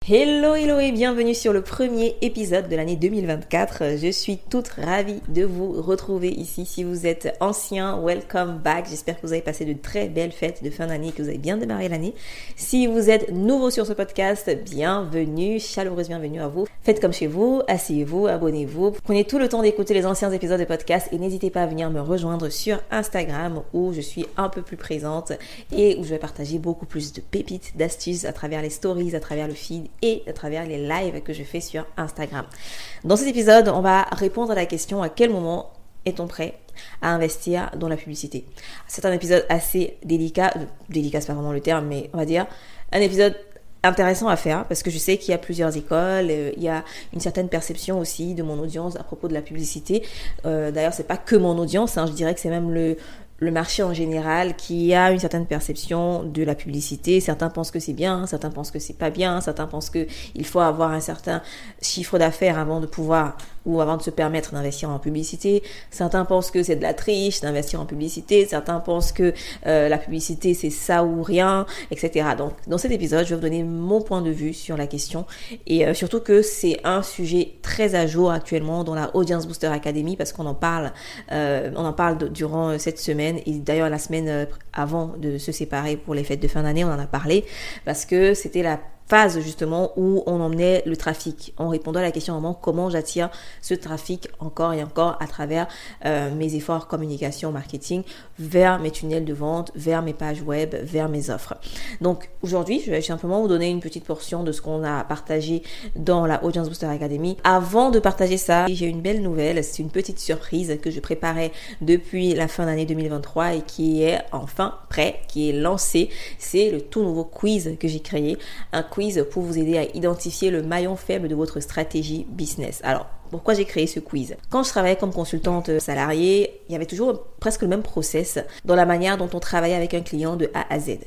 Hello et bienvenue sur le premier épisode de l'année 2024. Je suis toute ravie de vous retrouver ici. Si vous êtes ancien, welcome back. J'espère que vous avez passé de très belles fêtes de fin d'année, que vous avez bien démarré l'année. Si vous êtes nouveau sur ce podcast, bienvenue, chaleureuse bienvenue à vous. Faites comme chez vous, asseyez-vous, abonnez-vous. Prenez tout le temps d'écouter les anciens épisodes de podcast et n'hésitez pas à venir me rejoindre sur Instagram où je suis un peu plus présente et où je vais partager beaucoup plus de pépites, d'astuces à travers les stories, à travers le feed et à travers les lives que je fais sur Instagram. Dans cet épisode, on va répondre à la question: à quel moment est-on prêt à investir dans la publicité? C'est un épisode assez délicat c'est pas vraiment le terme, mais on va dire un épisode intéressant à faire parce que je sais qu'il y a plusieurs écoles, il y a une certaine perception aussi de mon audience à propos de la publicité. D'ailleurs, c'est pas que mon audience, je dirais que c'est même le marché en général qui a une certaine perception de la publicité. Certains pensent que c'est bien, certains pensent que c'est pas bien, certains pensent que il faut avoir un certain chiffre d'affaires avant de pouvoir ou avant de se permettre d'investir en publicité. Certains pensent que c'est de la triche d'investir en publicité. Certains pensent que la publicité c'est ça ou rien, etc. Donc dans cet épisode, je vais vous donner mon point de vue sur la question et surtout que c'est un sujet très à jour actuellement dans la Audience Booster Academy parce qu'on en parle durant cette semaine et d'ailleurs la semaine avant de se séparer pour les fêtes de fin d'année, on en a parlé parce que c'était la phase justement où on emmenait le trafic en répondant à la question vraiment comment j'attire ce trafic encore et encore à travers mes efforts communication, marketing vers mes tunnels de vente, vers mes pages web, vers mes offres. Donc aujourd'hui, je vais simplement vous donner une petite portion de ce qu'on a partagé dans la Audience Booster Academy. Avant de partager ça, j'ai une belle nouvelle, c'est une petite surprise que je préparais depuis la fin d'année 2023 et qui est enfin prêt, qui est lancé. C'est le tout nouveau quiz que j'ai créé, un quiz pour vous aider à identifier le maillon faible de votre stratégie business. Alors, pourquoi j'ai créé ce quiz? Quand je travaillais comme consultante salariée, il y avait toujours presque le même process dans la manière dont on travaillait avec un client de A à Z.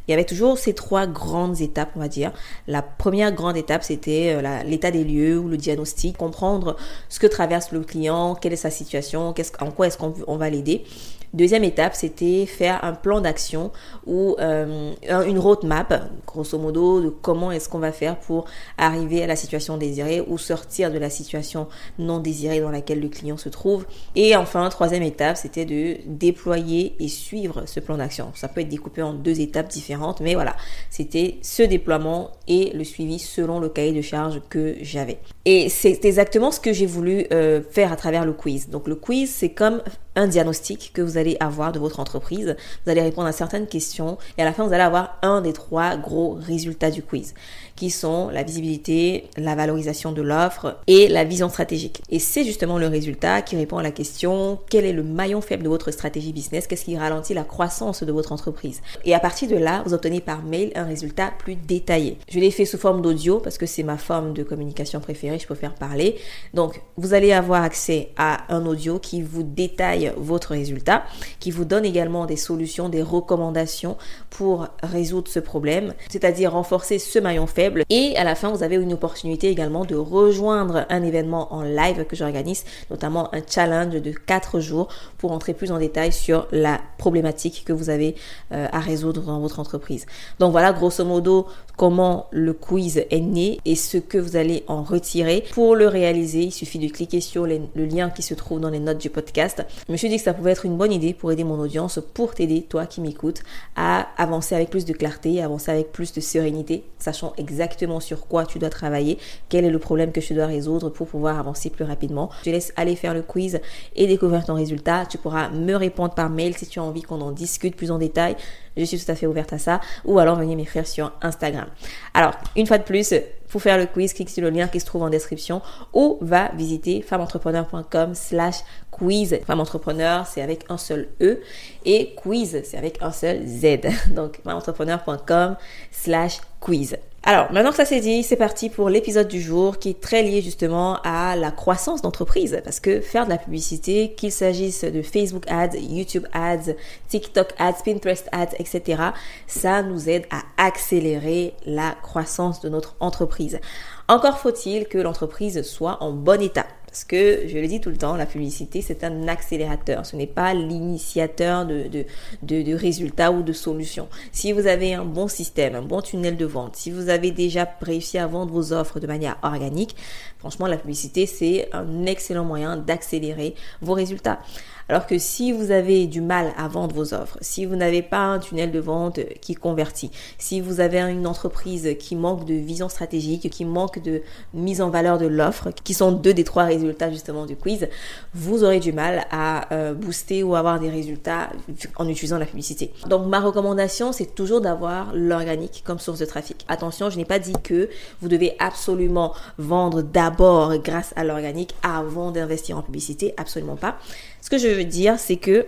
Il y avait toujours ces trois grandes étapes, on va dire. La première grande étape, c'était l'état des lieux ou le diagnostic, comprendre ce que traverse le client, quelle est sa situation, en quoi est-ce qu'on va l'aider. Deuxième étape, c'était faire un plan d'action ou une roadmap, grosso modo, de comment est-ce qu'on va faire pour arriver à la situation désirée ou sortir de la situation non désirée dans laquelle le client se trouve. Et enfin, troisième étape, c'était de déployer et suivre ce plan d'action. Ça peut être découpé en deux étapes différentes, mais voilà, c'était ce déploiement et le suivi selon le cahier de charge que j'avais. Et c'est exactement ce que j'ai voulu faire à travers le quiz. Donc le quiz, c'est comme un diagnostic que vous allez avoir de votre entreprise. Vous allez répondre à certaines questions et à la fin, vous allez avoir un des trois gros résultats du quiz qui sont la visibilité, la valorisation de l'offre et la vision stratégique. Et c'est justement le résultat qui répond à la question: quel est le maillon faible de votre stratégie business? Qu'est-ce qui ralentit la croissance de votre entreprise? Et à partir de là, vous obtenez par mail un résultat plus détaillé. Je l'ai fait sous forme d'audio parce que c'est ma forme de communication préférée, je préfère parler. Donc, vous allez avoir accès à un audio qui vous détaille votre résultat, qui vous donne également des solutions, des recommandations pour résoudre ce problème, c'est-à-dire renforcer ce maillon faible. Et à la fin, vous avez une opportunité également de rejoindre un événement en live que j'organise, notamment un challenge de 4 jours pour entrer plus en détail sur la problématique que vous avez à résoudre dans votre entreprise. Donc voilà, grosso modo, comment le quiz est né et ce que vous allez en retirer. Pour le réaliser, il suffit de cliquer sur le lien qui se trouve dans les notes du podcast. Je me suis dit que ça pouvait être une bonne idée pour aider mon audience, pour t'aider, toi qui m'écoutes, à avancer avec plus de clarté, à avancer avec plus de sérénité, sachant exactement sur quoi tu dois travailler, quel est le problème que tu dois résoudre pour pouvoir avancer plus rapidement. Je te laisse aller faire le quiz et découvrir ton résultat. Tu pourras me répondre par mail si tu as envie qu'on en discute plus en détail. Je suis tout à fait ouverte à ça. Ou alors venez m'écrire sur Instagram. Alors, une fois de plus, pour faire le quiz, clique sur le lien qui se trouve en description ou va visiter femmeentrepreneur.com/quiz. Femme entrepreneur, c'est avec un seul E et quiz, c'est avec un seul Z. Donc, femmeentrepreneur.com/quiz. Alors, maintenant que ça c'est dit, c'est parti pour l'épisode du jour qui est très lié justement à la croissance d'entreprise. Parce que faire de la publicité, qu'il s'agisse de Facebook Ads, YouTube Ads, TikTok Ads, Pinterest Ads, etc., ça nous aide à accélérer la croissance de notre entreprise. Encore faut-il que l'entreprise soit en bon état. Parce que, je le dis tout le temps, la publicité, c'est un accélérateur. Ce n'est pas l'initiateur de résultats ou de solutions. Si vous avez un bon système, un bon tunnel de vente, si vous avez déjà réussi à vendre vos offres de manière organique, franchement, la publicité, c'est un excellent moyen d'accélérer vos résultats. Alors que si vous avez du mal à vendre vos offres, si vous n'avez pas un tunnel de vente qui convertit, si vous avez une entreprise qui manque de vision stratégique, qui manque de mise en valeur de l'offre, qui sont 2 des 3 résultats justement du quiz, vous aurez du mal à booster ou avoir des résultats en utilisant la publicité. Donc ma recommandation, c'est toujours d'avoir l'organique comme source de trafic. Attention, je n'ai pas dit que vous devez absolument vendre d'abord grâce à l'organique avant d'investir en publicité, absolument pas. Ce que je veux dire, c'est que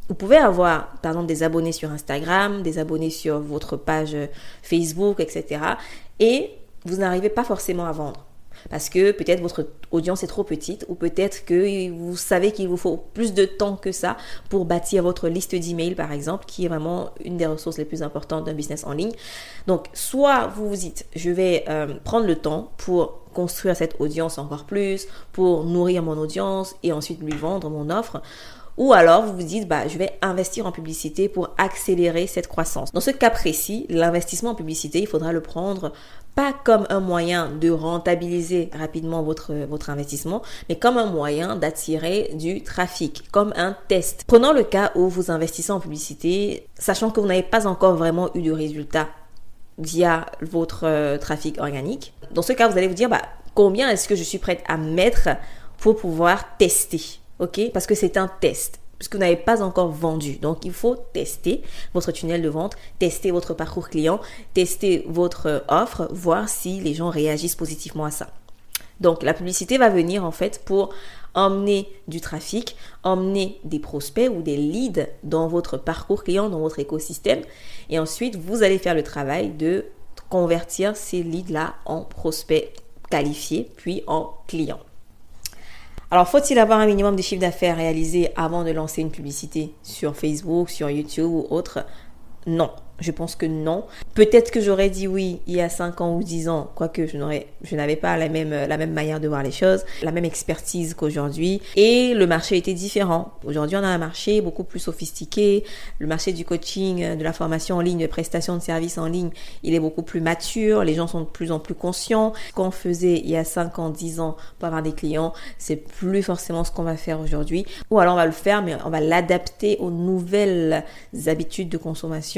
vous pouvez avoir, par exemple, des abonnés sur Instagram, des abonnés sur votre page Facebook, etc. Et vous n'arrivez pas forcément à vendre. Parce que peut-être votre audience est trop petite ou peut-être que vous savez qu'il vous faut plus de temps que ça pour bâtir votre liste d'emails, par exemple, qui est vraiment une des ressources les plus importantes d'un business en ligne. Donc, soit vous vous dites, je vais prendre le temps pour construire cette audience encore plus, pour nourrir mon audience et ensuite lui vendre mon offre. Ou alors, vous vous dites, je vais investir en publicité pour accélérer cette croissance. Dans ce cas précis, l'investissement en publicité, il faudra le prendre pas comme un moyen de rentabiliser rapidement votre investissement, mais comme un moyen d'attirer du trafic, comme un test. Prenons le cas où vous investissez en publicité, sachant que vous n'avez pas encore vraiment eu de résultats via votre trafic organique. Dans ce cas, vous allez vous dire, combien est-ce que je suis prête à mettre pour pouvoir tester, ok? Parce que c'est un test, puisque vous n'avez pas encore vendu. Donc, il faut tester votre tunnel de vente, tester votre parcours client, tester votre offre, voir si les gens réagissent positivement à ça. Donc, la publicité va venir en fait pour emmener du trafic, emmener des prospects ou des leads dans votre parcours client, dans votre écosystème. Et ensuite, vous allez faire le travail de convertir ces leads-là en prospects qualifiés, puis en clients. Alors, faut-il avoir un minimum de chiffre d'affaires réalisé avant de lancer une publicité sur Facebook, sur YouTube ou autre? Non, je pense que non. Peut-être que j'aurais dit oui il y a 5 ans ou 10 ans, quoique je n'avais pas la même manière de voir les choses, la même expertise qu'aujourd'hui. Et le marché était différent. Aujourd'hui, on a un marché beaucoup plus sophistiqué. Le marché du coaching, de la formation en ligne, de prestations de services en ligne, il est beaucoup plus mature. Les gens sont de plus en plus conscients. Ce qu'on faisait il y a 5 ans, 10 ans pour avoir des clients, c'est plus forcément ce qu'on va faire aujourd'hui. Ou alors on va le faire, mais on va l'adapter aux nouvelles habitudes de consommation,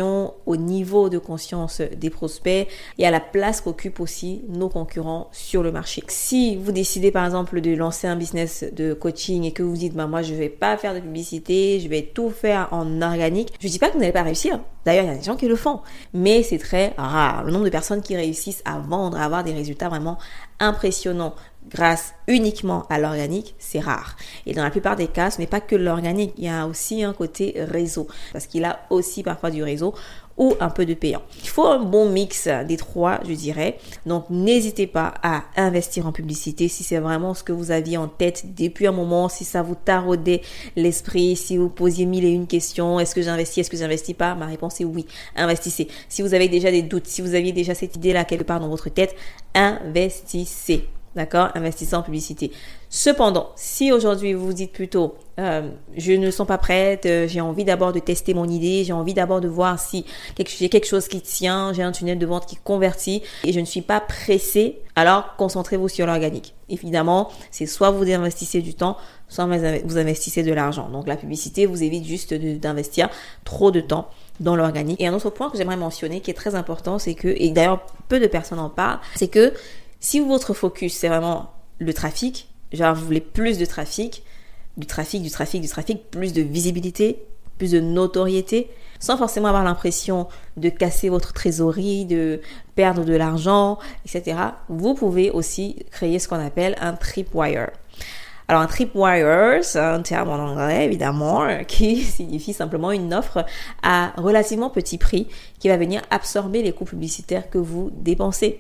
au niveau de conscience des prospects et à la place qu'occupent aussi nos concurrents sur le marché. Si vous décidez par exemple de lancer un business de coaching et que vous dites moi je vais pas faire de publicité, je vais tout faire en organique, je dis pas que vous n'allez pas réussir. D'ailleurs, il y a des gens qui le font, mais c'est très rare. Le nombre de personnes qui réussissent à vendre, à avoir des résultats vraiment impressionnants grâce uniquement à l'organique, c'est rare. Et dans la plupart des cas, ce n'est pas que l'organique, il y a aussi un côté réseau, parce qu'il a aussi parfois du réseau ou un peu de payant. Il faut un bon mix des 3, je dirais. Donc, n'hésitez pas à investir en publicité si c'est vraiment ce que vous aviez en tête depuis un moment, si ça vous taraudait l'esprit, si vous posiez 1001 questions, est-ce que j'investis, est-ce que j'investis pas? Ma réponse est oui, investissez. Si vous avez déjà des doutes, si vous aviez déjà cette idée-là quelque part dans votre tête, investissez. D'accord? Investissez en publicité. Cependant, si aujourd'hui vous vous dites plutôt je ne sens pas prête, j'ai envie d'abord de tester mon idée, j'ai envie d'abord de voir si j'ai quelque chose qui tient, j'ai un tunnel de vente qui convertit et je ne suis pas pressée, alors concentrez-vous sur l'organique. Évidemment, c'est soit vous investissez du temps, soit vous investissez de l'argent. Donc la publicité vous évite juste d'investir trop de temps dans l'organique. Et un autre point que j'aimerais mentionner qui est très important, c'est que, et d'ailleurs peu de personnes en parlent, c'est que si votre focus, c'est vraiment le trafic, genre vous voulez plus de trafic, du trafic, plus de visibilité, plus de notoriété, sans forcément avoir l'impression de casser votre trésorerie, de perdre de l'argent, etc., vous pouvez aussi créer ce qu'on appelle un tripwire. Alors un tripwire, c'est un terme en anglais évidemment qui signifie simplement une offre à relativement petit prix qui va venir absorber les coûts publicitaires que vous dépensez.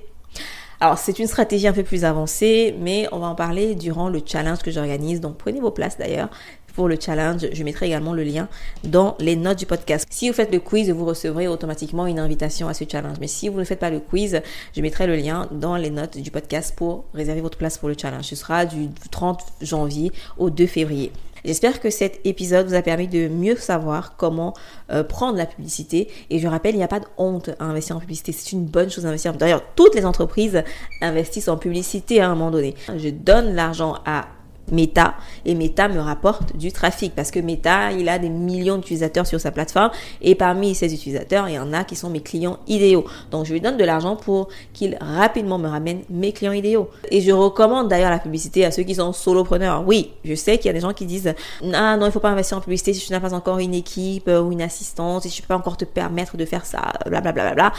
Alors, c'est une stratégie un peu plus avancée, mais on va en parler durant le challenge que j'organise. Donc, prenez vos places d'ailleurs. pour le challenge. Je mettrai également le lien dans les notes du podcast. Si vous faites le quiz, vous recevrez automatiquement une invitation à ce challenge. Mais si vous ne faites pas le quiz, je mettrai le lien dans les notes du podcast pour réserver votre place pour le challenge. Ce sera du 30 janvier au 2 février. J'espère que cet épisode vous a permis de mieux savoir comment prendre la publicité. Et je rappelle, il n'y a pas de honte à investir en publicité. C'est une bonne chose d'investir. D'ailleurs, toutes les entreprises investissent en publicité à un moment donné. Je donne l'argent à Meta et Meta me rapporte du trafic parce que Meta, il a des millions d'utilisateurs sur sa plateforme et parmi ces utilisateurs, il y en a qui sont mes clients idéaux. Donc, je lui donne de l'argent pour qu'il rapidement me ramène mes clients idéaux. Et je recommande d'ailleurs la publicité à ceux qui sont solopreneurs. Oui, je sais qu'il y a des gens qui disent « Ah non, il faut pas investir en publicité si tu n'as pas encore une équipe ou une assistante, si tu peux pas encore te permettre de faire ça, blablabla. »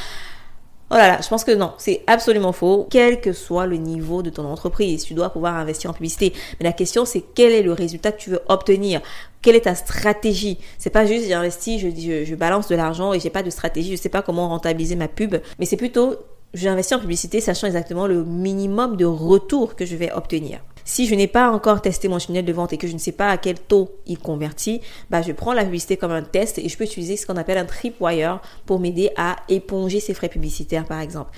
Oh là là, je pense que non, c'est absolument faux. Quel que soit le niveau de ton entreprise, tu dois pouvoir investir en publicité. Mais la question, c'est quel est le résultat que tu veux obtenir? Quelle est ta stratégie? C'est pas juste j'ai investi, je balance de l'argent et j'ai pas de stratégie, je sais pas comment rentabiliser ma pub. Mais c'est plutôt j'ai investi en publicité sachant exactement le minimum de retour que je vais obtenir. Si je n'ai pas encore testé mon tunnel de vente et que je ne sais pas à quel taux il convertit, je prends la publicité comme un test et je peux utiliser ce qu'on appelle un tripwire pour m'aider à éponger ces frais publicitaires par exemple.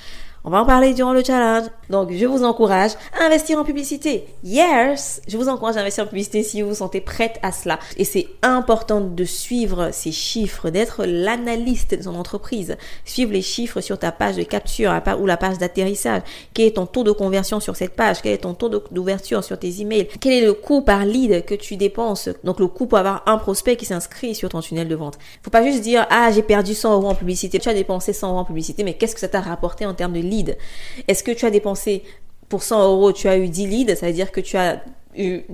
On va en parler durant le challenge. Donc, je vous encourage à investir en publicité. Yes! Je vous encourage à investir en publicité si vous vous sentez prête à cela. Et c'est important de suivre ces chiffres, d'être l'analyste de son entreprise. Suivre les chiffres sur ta page de capture ou la page d'atterrissage. Quel est ton taux de conversion sur cette page? Quel est ton taux d'ouverture sur tes emails? Quel est le coût par lead que tu dépenses? Donc, le coût pour avoir un prospect qui s'inscrit sur ton tunnel de vente. Faut pas juste dire, j'ai perdu 100 € en publicité. Tu as dépensé 100 € en publicité, mais qu'est-ce que ça t'a rapporté en termes de lead? Est-ce que tu as dépensé pour 100 €, tu as eu 10 leads, ça veut dire que tu as eu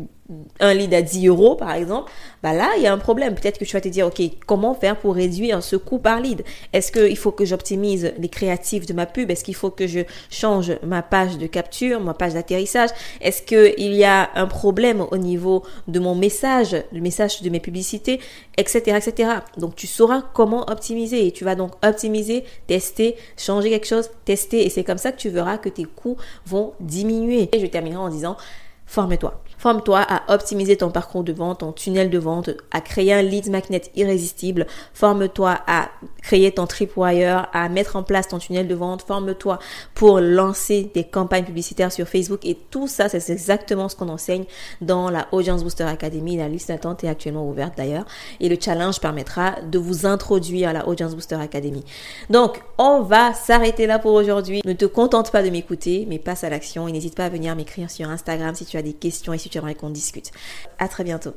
un lead à 10 € par exemple, là il y a un problème. Peut-être que tu vas te dire ok, comment faire pour réduire ce coût par lead? Est-ce qu'il faut que j'optimise les créatifs de ma pub? Est-ce qu'il faut que je change ma page de capture, ma page d'atterrissage? Est-ce qu'il y a un problème au niveau de mon message, le message de mes publicités, etc. Donc tu sauras comment optimiser et tu vas donc optimiser, tester, changer quelque chose, tester et c'est comme ça que tu verras que tes coûts vont diminuer. Et je terminerai en disant forme-toi. Forme-toi à optimiser ton parcours de vente, ton tunnel de vente, à créer un lead magnet irrésistible. Forme-toi à créer ton tripwire, à mettre en place ton tunnel de vente. Forme-toi pour lancer des campagnes publicitaires sur Facebook. Et tout ça, c'est exactement ce qu'on enseigne dans la Audience Booster Academy. La liste d'attente est actuellement ouverte d'ailleurs. Et le challenge permettra de vous introduire à la Audience Booster Academy. Donc, on va s'arrêter là pour aujourd'hui. Ne te contente pas de m'écouter, mais passe à l'action. Et n'hésite pas à venir m'écrire sur Instagram si tu as des questions et si tu aimerais qu'on discute. À très bientôt.